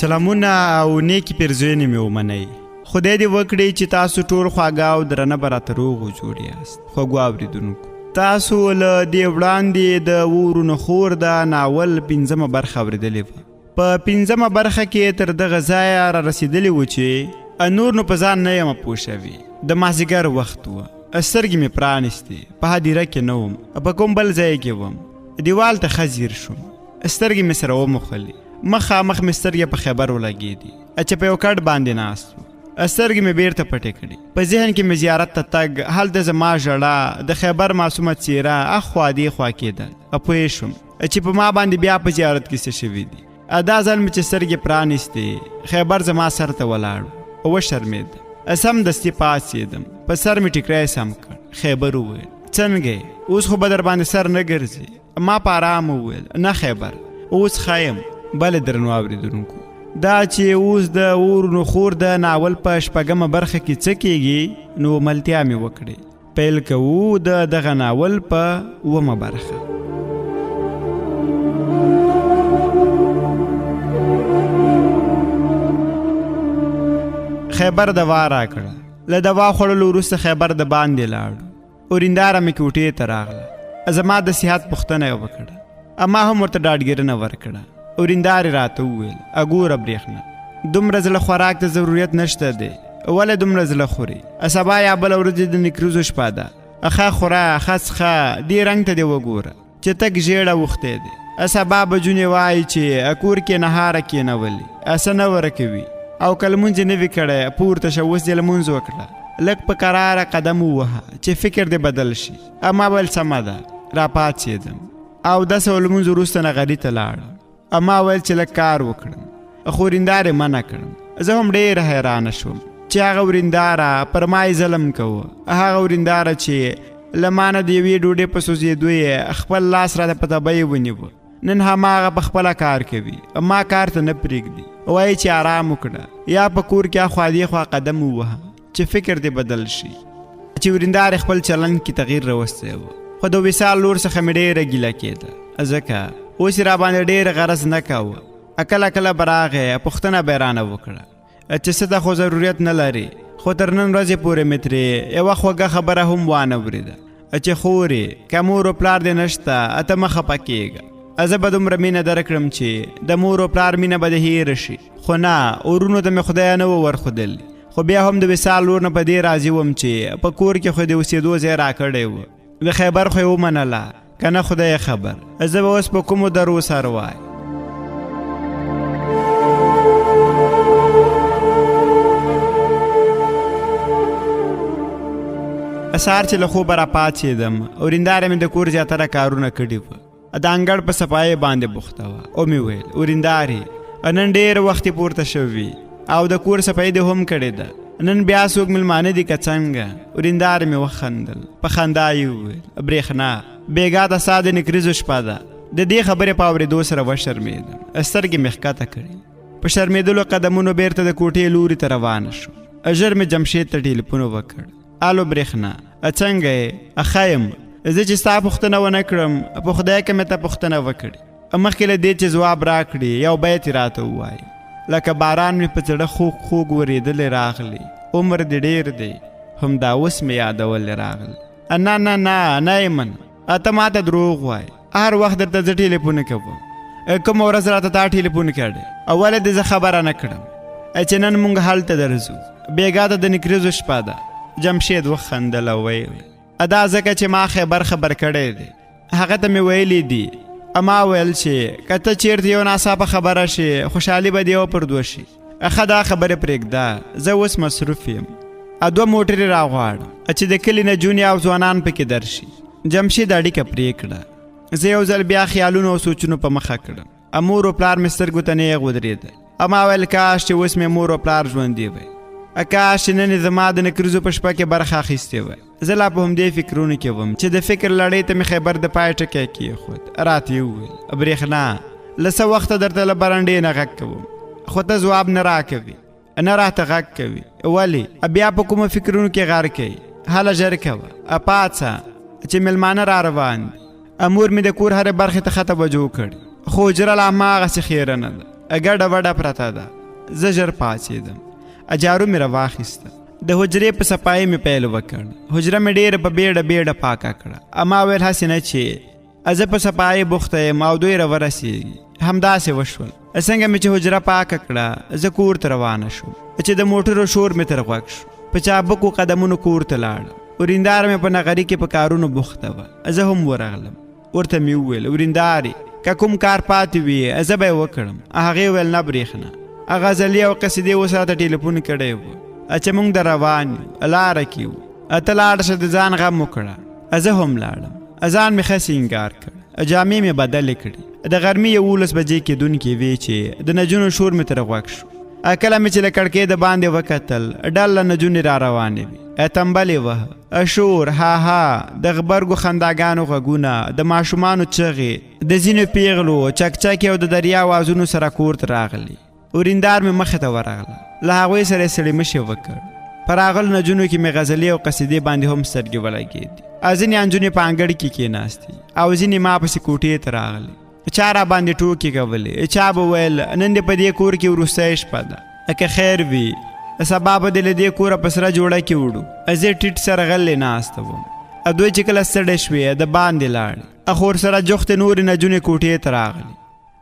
سلامونه او نیکی پیرزوینې مې ومنئ. خدای دې وکړي چې تاسو ټول خواږه او درنه به راته روغ او جوړ یاست. خوږو اورېدونکو، تاسو له دې وړاندې د ورونو خور د ناول 5مه برخه اورېدلې وه. په 5مه برخه کې تر دغه ځایه را رسېدلې وو چې نور نو په ځان نه یم پوه شوي. د مازدیګر وخت وه، سترګې مې پرانیستې، په هدیره کې نه وم، په کوم بل ځای کې وم. دیوال ته ښه شوم، سترګې مې سره وموښلې، مخامخ مې سترګې په خیبر ولګېدې چې په یو کټ باندې ناست و. سترګې مې بیرته پټې کړې، په ذهن کې مې زیارت ته تګ، هلته زما ژړا، د خیبر معصومه څېره اخوا دېخوا کېدل. پوه شوم چې په ما باندې بیا په زیارت کې څه شوي دي. دا ځل مې چې سترګې پرانیستې، خیبر زما سر ته ولاړ و. وشرمېدم، سمدستي پاڅېدم، په سر مې ټیکری سم کړ. خیبر وویل څنګه اوس خو به در باندې سر نه ګرځي؟ ما په ارام وویل نه خیبر، اوس ښه یم. بله درنو اورېدونکو، دا چې اوس د ورونو خور د ناول په 6مه برخه کې څه کېږي نو ملتیا مې وکړې. پیل کوو د دغه ناول په 9مه برخه. خیبر دوا راکړه. له دوا خوړلو وروسته خیبر د باندې لاړو. اورنداره مې کوټې ته راغله. زما د صحت پوښتنه یې وکړه، اما هم ورته ډاډګیرنه ورکړه. اورندارې راته وویل اګوره برېښنا، دومره زړه خوراک ته ضرورت نشته دی، ولې دومره زړه خوري؟ سبا یا بله ورځ د نکریزو شپه ده، ښه خوره ښه څښه، دې رنګ ته دې وګوره چې تک ژېړه اوښتی دی. سبا به جونې وایي چې کور کې نهاره کېنولي، څه نه ورکوي، او که لمونځ یې نه وي کړی پورته شه، اوس دې لمونځ وکړه، لږ په قراره قدم ووهه چې فکر دې بدل شي. اما ویل سمه ده. راپاڅېدم او 10 لمونځ وروسته نغري ته لاړم. اما ویل چې لږ کار وکړم، خو ورندارې منع کړم. زه هم ډېره حیرانه شوم چې هغه ورنداره پر ما یې ظلم کوه، هغه ورنداره چې له ما نه د یوې ډوډۍ په سوځېدو یې خپل لاس راته په تبۍ ونیوه. نن هماغه په خپله کار کوي، ما کار ته نه پرېږدي، وایي چې آرام وکړه یا په کور کې اخوا دېخوا قدم ووهه چې فکر دې بدل شي. چې ورندارې خپل چلند کې تغییر راوستی و، خو د وصال لور څخه مې ډېره ګیله کېده، ځکه اوس یې راباندې ډېر غرض نه کوه. کله کله به راغی، پوښتنه به یې رانه وکړه چې څه ته خو ضرورت نه لري، خو تر نن ورځې پورې مې ترې یوه خوږه خبره هم وانه اورېده چې خورې که مور و پلار دې نشته ته مه خفه کېږه. زه به دومره مینه درکړم چې د مور و پلار مینه به دې هېره شي، خو نه، ورونو ته مې خدای نه و ورښودلی. خو بیا هم د وصال لور نه په دې راضي وم چې په کور کې خو د اوسېدو ځای راکړی و. د خیبر خو یې ومنله، که نه خدای خبر زه به اوس په کومو درو سر وای. سهار چې له خوبه راپاڅېدم، ورنداره مې د کور زیاتره کارونه کړي وه، د انګړ په صفایۍ باندې بوخته وه. او مې ویل ورندارې نن ډېر وخت پورته شوي او د کور صفایي دې هم کړې ده، نن بیا څوک مېلمانه دي که څنګه؟ ورندارې مې وخندل، په خندا یې وویل برېښنا بېګا د ستا د نکریزو شپه ده. د دې خبرې په اورېدو سره وشرمېدم، سترګې مې ښکته کړې، په شرمېدلو قدمونو بېرته د کوټې لوري ته روانه شوم. ژر مې جمشید ته ټیلیفون وکړ. الو برېښنا، څنګه یې؟ ښه یم. زه چې ستا پوښتنه ونه کړم، په خدای که مې ته پوښتنه وکړې، مخکې له دې چې ځواب راکړې یو بیت یې راته ووایه، لکه باران مې په زړه خوږ خوږ ورېدلی راغلی، عمر دې ډېر دی، همدا اوس مې یادولی راغلی. نه نه نه نه یې منه، ته ما ته دروغ وایې، هر وخت درته زه ټیلیفون کوم، کومه ورځ راته تا ټیلیفون کړی، ولې دې زه خبره نه کړم چې نن مونږ هلته درځو، بېګا ته د نکریزو شپه ده. جمشید وخندل او ویل دا ځکه چې ما خبر کړی دی، هغه ته مې ویلی دي. اما ویل چې که ته چېرته یو ناڅاپه خبره شي خوشحالي به دې وپردو شي. ښه دا خبرې پرېږده، زه اوس مصروف یم، 2 موټرې راغواړم چې د کلي نجونې او ځوانان پکې درشي. جمشید اړیکه پرې کړه. زه یو ځل بیا خیالونو او سوچونو په مخه کړم. مور و پلار مې سترګو ته نیغ ودرېدل. اما ویل کاش چې اوس مې مور و پلار ژوندي وی، کاش چې نن زما د نکریزو په شپه کې برخه اخیستې وی. زه لا په همدې فکرونو کې وم چې د فکر لړۍ ته مې خیبر د پای ټکی کېښود. راته یې وویل برېښنا له څه وخته درته له برنډې نه غږ کوم، خو ته ځواب نه راکوي، نه راته غږ کوي، ولې؟ بیا په کومو فکرونو کې غار کوي؟ هله ژر کوه، پاڅه چې مېلمانه را روان دي. مور مې د کور هرې برخې ته ښه توجه کړې، خو حجره لا هماغسې خیره نه ده. ګډه وډه پرته ده. زه ژر پاڅېدم. جارو مې راواخیسته. د حجرې په صفایي مې پیل وکړ. حجره مې ډېره په بیړه بیړه پاکه کړه. اما ویل هسې نه چې زه په صفایي بوخته یم او دوی راورسېږي. همداسې وشول. څنګه مې چې حجره پاکه کړه زه کور ته روانه شوم چې د موټرو شور مې تر غوږ شو. په چابکو قدمونو کور ته لاړم. ورېنداره مې په نغري کې په کارونو بوخته وه. زه هم ورغلم. ورته مې وویل ورېندارې که کوم کار پاتې وي زه به یې وکړم. هغې وویل نه برېښنا غزلي او قصیدې اوس راته ټیلیفون کړی و چې موږ د روان یو لاره کې وو. ته لاړه شه د ځان غم وکړه. زه هم لاړم. ځان مې ښه سینګار کړ. جامې مې بدلې کړې. د غرمې 11 بجې کېدونکې وې چې د نجونو شور مې تر غوږ شو. کله مې چې له کړکۍ د باندې وکتل ډله نجونې را روانې وې. تنبلې وه، شور، ها ها، د غبرګو خنداګانو غږونه، د ماشومانو چغې، د ځینو پیغلو چکچکې او د دریا وازونو سره کور ته راغلي. ورېندار مې مخې ته ورغله. له هغوی سره یې سړی مشي وکړ. په راغلو نجونو کې مې غزلې او قصیدې باندې هم سترګې ولګېدې. ځینې انجونې په انګړ کې کېناستې او ځینې ما پسې کوټې ته راغلې. چا را باندې ټوکې کولې. چا به ویل نن دې په دې کور کې وروستی شپه ده، که خیر وي سبا به دې له دې کوره په سره جوړه کې وړو. زه ټیټ سره غلې ناسته وم. دوی چې کله ستړی شوې د باندې لاړې. خور سره جوختې نورې نجونې کوټې ته راغلې.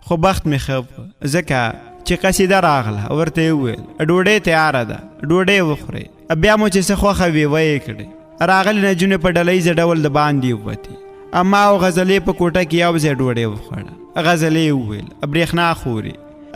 خو بخت مې ښه و ځکه چې قصیده راغله. ورته یې وویل ډوډۍ تیاره ده، ډوډۍ وخورئ. بیا مو چې څه خوښه وي ویې کړئ. راغلې نجونې په ډلییزه ډول د باندې ووتې. اما او غزلې په کوټه کې یو ځای ډوډۍ وخوړه. غزلې وویل برېښنا خوري.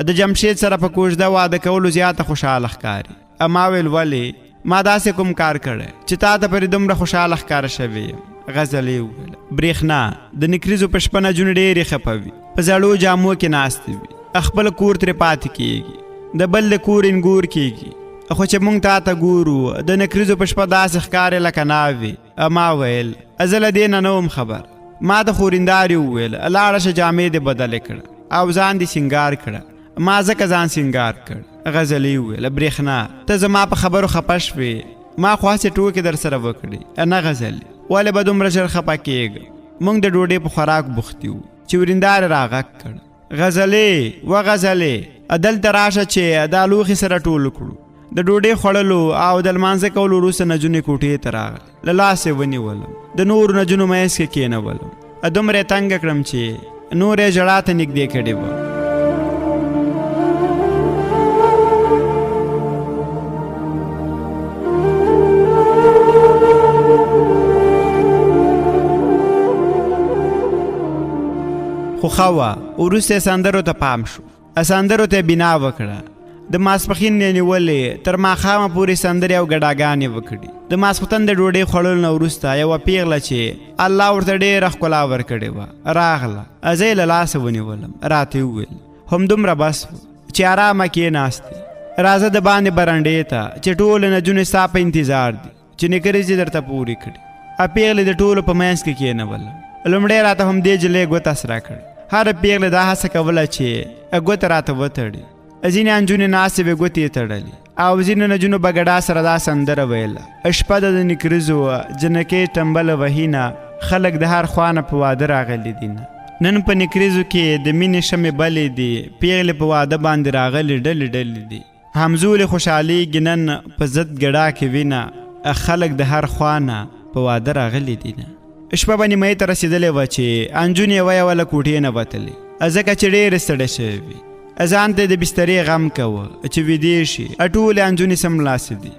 د جمشید سره په کوژده واده کولو زیاته خوشحاله ښکاري. اما ویل ولې؟ ما داسې کوم کار کړی چې تا ته پرې دومره خوشحاله ښکاره شوی یم. غزلې وویل برېښنا د نکریزو په شپه نجونې ډېرې خفه وي، په زړو جامو کې ناستې وي، خپل کور ترې پاتې کېږي، د بل د کور انګور کېږي. خو چې موږ تا ته ګورو د نکریزو په شپه داسې ښکارې لکه ناوې. ما ویل زه له دې نه نه وم خبر. ما د خورېندارې وویل لاړه شه جامې دې بدلې کړه او ځان دې سینګار کړه. ما ځکه ځان سینګار کړ. غزلې وویل برېښنا ته زما په خبرو خفه شوې. ما خو هسې ټوکې در سره وکړې. نه غزلې ولې به دومره ژر خفه کېږم؟ موږ د ډوډۍ په خوراک بوختي وو چې ورېندارې راغږ کړ. غزلې و غزلې دلته راشه چې دا لوښي سره ټول کړو. د ډوډۍ خوړلو او د لمانځه کولو وروسته نجونې کوټې ته راغلې. له لاسه یې ونیولم، د نورو نجونو منځ کې کېنولم. دومره یې تنګه کړم چې نور یې ژړا ته نږدې کړې وه. خو ښه وه. وروسته یې سندرو ته پام شو. سندرو ته یې بنا وکړه. د ماسپښین یې نیولې تر ماښامه پورې سندرې او ګډاګانې وکړي. د ماسختن د ډوډۍ خوړلو نه وروسته یوه پیغله چې الله ورته ډېره ښکلا ورکړې وه راغله. زه یې له لاسه ونیولم. راته یې وویل همدومره بس و چې ارامه کېناستې. راځه د باندې برنډې ته چې ټولې نجونې ستا په انتظار دي چې نکریزې درته پورې کړي. پیغلې د ټولو په منځ کې کېنولم. لومړی راته همدې جلۍ ګوته سره کړه. هره پیغله دا هڅه کوله چې ګوته راته وتړي. ځینې انجونې ناستې وې ګوتې یې تړلې او ځینو نجونو به ګډا سره دا سندره ویله. شپه د نکریزو جنکۍ ټمبله وهینه، خلک د هر خوا نه په واده راغلي دینه. نن په نکریزو کې د مینې شمې بلې دي، پیغلې په واده باندې راغلي ډلې ډلې دي. همزولې خوشحالېږي نن په ضد ګډا کې وینه، خلک د هر خوا نه په واده راغلي دینه. شپه به نیمایي ته رسېدلې وه چې انجونې یوه یوه له کوټې نه وتلې ځکه چې ډېرې ستړې شوې وي. ځان ته د بسترې غم کوه چې ویدې شي. ټولې انجونې سملاسې دي.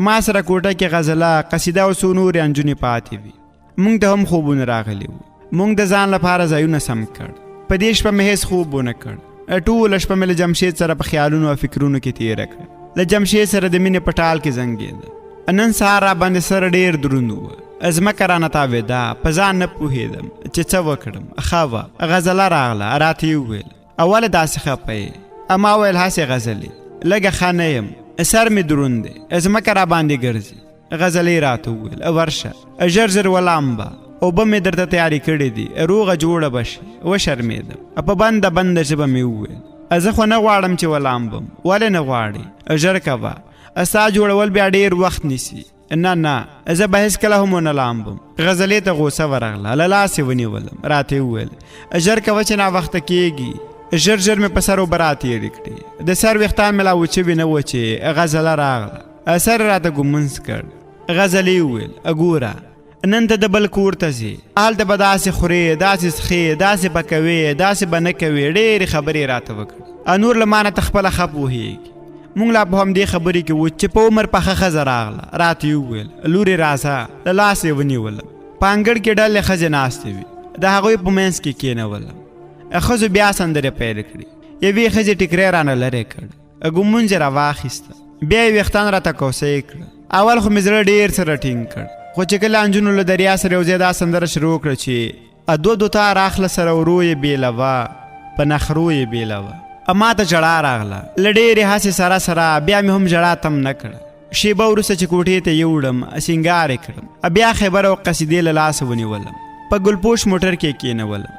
ما سره کوټه کې غزله، قصیده او څو نورې انجونې پاتې وي. موږ ته هم خوبونه راغلي وو. موږ د ځان لپاره ځایونه سم کړ. په دې شپه مې هېڅ خوب ونه کړ. ټوله شپه مې له جمشید سره په خیالونو او فکرونو کې تېره کړه. له جمشید سره د مینې په ټال کې زنګېده. نن سهار را باندې سره ډېر دروند وه. ځمکه رانه تاوېده. په ځان نه پوهېدم چې څه وکړم. ښه وه. غزله راغله. راته یې وویل اول داسې خفه یې؟ اما ویل هسې غزلې لږه ښه نه یم، سر مې دروند دی، ځمکه را باندې ګرځي. غزلې راته وویل ورشه ژر ژر ولامبه، اوبه مې درته تیارې کړې دي، روغه جوړه به شي. وشرمېدم. په بنده بنده ژبه مې وویل زه خو نه غواړم چې ولامبم. ولې نه غواړې؟ ژر کوه، ستا جوړول بیا ډېر وخت نیسي. نه نه زه به هېڅکله هم ونه لامبم. غزلې ته غوسه ورغله. له لاسې ونیولم. راته یې وویل ژر کوه چې ناوخته کېږي. ژر ژر مې په سر اوبه راتېرې کړې، د سر ویښتان مې لا وچوي نه وچې، غزله راغله، سر یې راته ږمونځ کړ. غزلې وویل ګوره نن ته د بل کور ته ځې، هلته به داسې خورې، داسې څښې، داسې به کوې، داسې به نه کوې، ډېرې خبرې راته وکړې. نور له ما نه ته خپله ښه پوهېږي. مونږ لا په همدې خبرې کې وو چې په عمر پخه ښځه راغله، راته یې وویل لورې راځه، له لاسه یې ونیولم. په انګړ کې ډلې ښځې ناستې وې، د هغوی په منځ کې کېنولم. ښځو بیا سندرې پیل کړې، یوې ښځې ټیکری رانه لرې کړ، ږمونځ یې راواخیسته، بیا یې ویښتان راته کوسۍ کړه. اول خو مې زړه ډېر سره ټینګ کړ، خو چې کله نجونو له دریا سره یو ځای دا سندره شروع کړه چې دو دوتا راخله سره ورو یې بېلوه، په نخرو یې بېلوه. ما ته ژړا راغله، له ډېرې هسې سره سره بیا مې هم ژړا تم نه کړه. شیبه وروسته چې کوټې ته یوړم، سینګار یې کړم، بیا خیبر او قصیدې له لاسه ونیولم، په ګلپوش موټر کې کېنولم.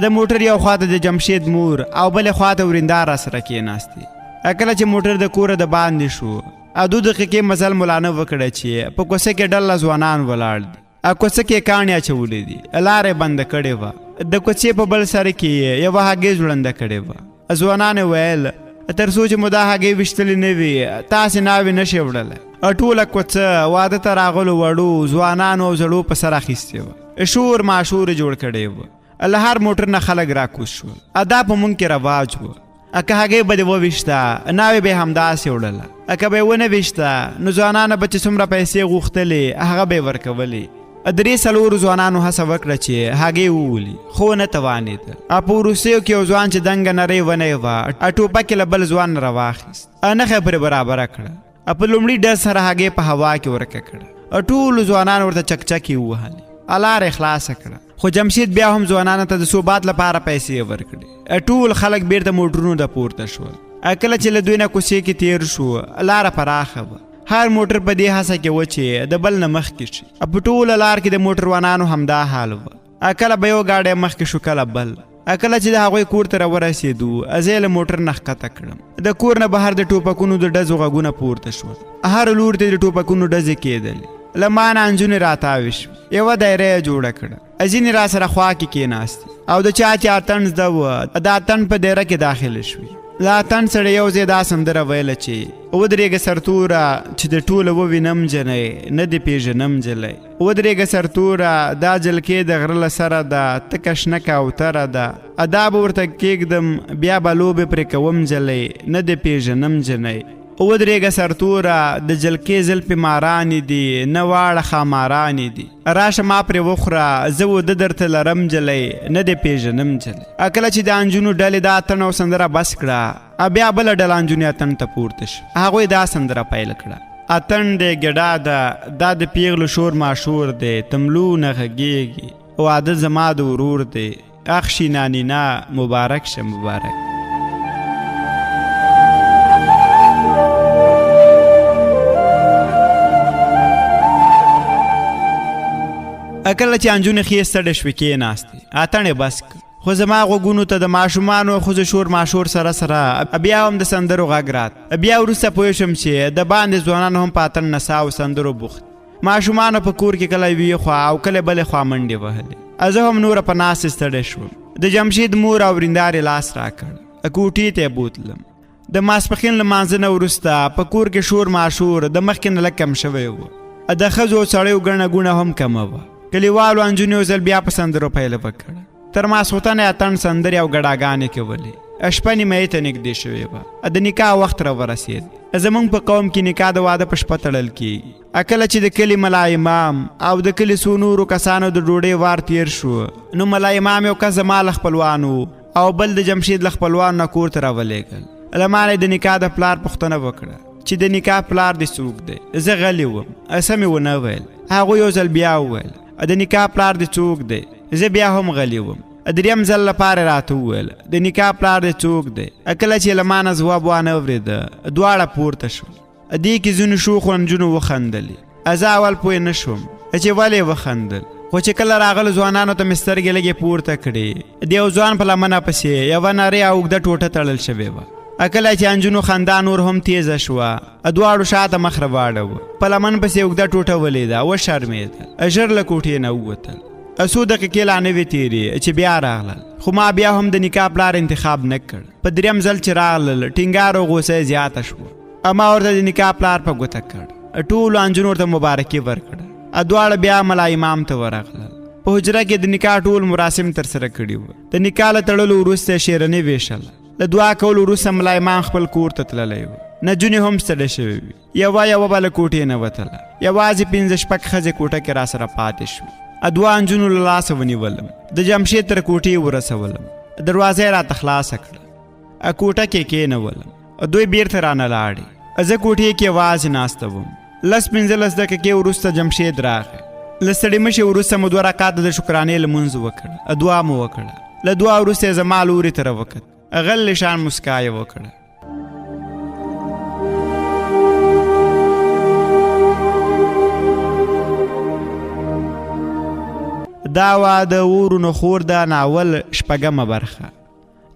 د موټر یو خواته د جمشید مور او بلې خواته ورېندار را سره کېناستې. کله چې موټر د کوره د باندې شو، 2 دقیقې مزل ملانه وکړه چې په کوڅه کې ډله ځوانان ولاړ دي، کوڅه کې کاڼي اچولې دي، لارې بنده کړې وه، د کوڅې په بل سر کې یوه هګۍ ځوړنده کړې وه. ځوانانو ویل تر څو چې مو دا هګۍ ویشتلې نه وي تاسې ناوې نه شئ وړلی. ټوله کوڅه واده ته راغلو وړو ځوانانو او زړو په سر اخیستې وه، شور ماشور جوړ کړی وه، له هر موټر نه خلک راکوز شول. دا په مونږ کې رواج و، که هګۍ به دې وویشته ناوې به یې همداسې وړله، که به یې ونه ویشته نو ځوانانو به چې څومره پیسې غوښتلې هغه به یې ورکولې. 3-4 ځوانانو هڅه وکړه چې هګۍ وولي، خو نه توانېدل. په وروستیو کې یو ځوان چې دنګه نرۍ ونه یې وه، ټوپک یې له بل ځوان نه راواخیست، نښه یې پرې برابره کړه، په لومړي ډز سره هګۍ په هوا کې ورکه کړه. ټولو ځوانانو ورته چکچکې ووهلې، لاره یې خلاصه کړه. خو جمشید بیا هم ځوانانو ته د ثبات لپاره پیسې ورکړې. ټول خلک بیرته موټرونو ته پورته شول. کله چې له دوی نه کوڅې کې تیر شو، لاره پراخه وه، هر موټر په دې هڅه کې و چې د بل نه مخکې شي. په ټوله لار کې د موټروانانو همدا حال و، کله به یو ګاډی مخکې شو کله بل. کله چې د هغوی کور ته راورسېدو، زه یې له موټر نه ښکته کړم. د کور نه بهر د ټوپکونو د ډزو غږونه پورته شول، هر لور ته د ټوپکونو ډزې کېدلې. له ما نه نجونې راتاوې شوې، یوه دایره یې جوړه کړه، ځینې را سره خوا کې کېناستې، او د چا چې اتڼ زده وه د اتڼ په دایره کې داخله شوې. له اتڼ سره یو ځای دا سندره ویله چې ودرېږه سرتوره چې د ټوله ووینم جنۍ، نه دې پېژنم جلی. ودرېږه سرتوره دا جلکې د غره له سره ده، تکه شنه کوتره ده، دا به ورته کېږدم بیا به لوبې پرې کوم جلی، نه دې پېژنم جنۍ. ودرېږه سرتوره د جلکې زلفې مارانې دي، نه واړه خامارانې دي، راشه ما پرې وخوره زه وده درته لرم جلی، نه دې پېژنم جلی. کله چې د انجونو ډلې دا اتڼ او سندره بس کړه، بیا بله ډله انجونې اتڼ ته پورته شي. هغوی دا سندره پیل کړه: اتڼ دی ګډا ده، دا د پیغلو شور ماشور دی، تملو نه غږېږي، واده زما د ورور دی، اخشي نانینا مبارک شه مبارک. کله چې انجونې ښې ستړې شوې کېناستې، اتڼ یې بس کړ. خو زما غوږونو ته د ماشومانو او ښځو شور ماشور سره سره بیا هم د سندرو غږ رات. بیا وروسته پوه شم چې د باندې ځوانان هم په اتڼ نڅا او سندرو بوخت. ماشومانو په کور کې کله یوې خوا او کله بلې خوا منډې وهلې. زه هم نوره په ناستې ستړی شوم. د جمشید مور او ورېندار یې لاس راکړ، کوټې ته یې بوتلم. د ماسپښین له مانځه نه وروسته په کور کې شور ماشور د مخکې نه لږ کم شوی و، د ښځو او سړیو ګڼه ګوڼه هم کمه وه. کلیوالو انجونې یو ځل بیا په سندرو پیل وکړه. تر ماسخوتنه یې اتڼ سندرې او ګډاګانې کولې. شپه نیمایي ته نږدې شوې وه، د نکاح وخت را ورسېد. زموږ په قوم کې نکاح د واده په شپه تړل کېږي. کله چې د کلي ملا امام او د کلي څو نورو کسانو د ډوډۍ وار تیر شو، نو ملا امام یو کس زما له خپلوانو او بل د جمشید له خپلوانو نه کور ته راولېږل. له ما نه د نکاح د پلار پوښتنه وکړه چې د نکاح پلار دې څوک دی. زه غلی وم، څه مې ونه ویل. هغوی یو ځل بیا وویل د نکاح پلار دې څوک دی. زه بیا هم غلی وم. دریم ځل لپاره راته وویل د نکاح پلار دې څوک دی. کله چې له ما نه ځواب وانه اورېده، دواړه پورته شول. دې کې ځینو شوخو نجونو وخندلې. زه اول پوه نه شوم چې ولې وخندل، خو چې کله راغلو ځوانانو ته مې سترګې لږې پورته کړې. د یو ځوان په لمنه پسې یوه نرۍ او اوږده ټوټه تړل شوې وه. کله چې انجونو خندا نور هم تیزه شوه، دواړو شاته مخ را واړوه. په لمن پسې اوږده ټوټه ولیده، وشرمېدل. ژر له کوټې نه ووتل. څو دقیقې لا نه وې تېرې چې بیا راغلل، خو ما بیا هم د نکاح پلار انتخاب نه کړ. په دریم ځل چې راغلل ټینګار او غوسه زیاته شوه. اما ورته د نکاح پلار په ګوته کړ، ټولو انجونو ورته مبارکي ورکړه. دواړه بیا ملا امام ته ورغلل. په حجره کې د نکاح ټول مراسم ترسره کړي وو. د نکاح له تړلو وروسته شیرنۍ ویشله. د دعا کولو وروسته ملا امام خپل کور ته تللی و. نجونې هم ستړې شوې وې. یوه به له کوټې نه وتله. یوازې 5-6 ښځې کوټه کې راسره پاتې شوې. دوه انجونو له لاسه ونیولم، د جمشید تر کوټې ورسولم. دروازه یې راته خلاصه کړه. کوټه کې کېنولم. دوی بیرته رانه لاړې. زه کوټې کې یوازې ناسته وم. 10-15 دقیقې وروسته جمشید راغی. له ستړې مشې وروسته مو 2 رکعاته د شکرانې لمونځ وکړ. دعا مو وکړه. له دعا وروسته یې زما لورې ته راوکت. غل شان مسکا یې وکړه. دا وه د ورونو خور د ناول 6مه برخه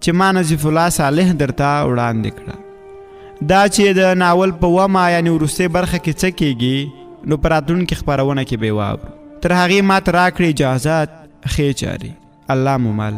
چې ما نظیف الله صالح درته وړاندې کړه. دا چې د ناول په 1مه یعنې وروستۍ برخه کې څه کیږي نو په راتلونکي خپرونه کې به واورو. تر هغې ماته راکړې اجازت ښې چارې. الله مو مل.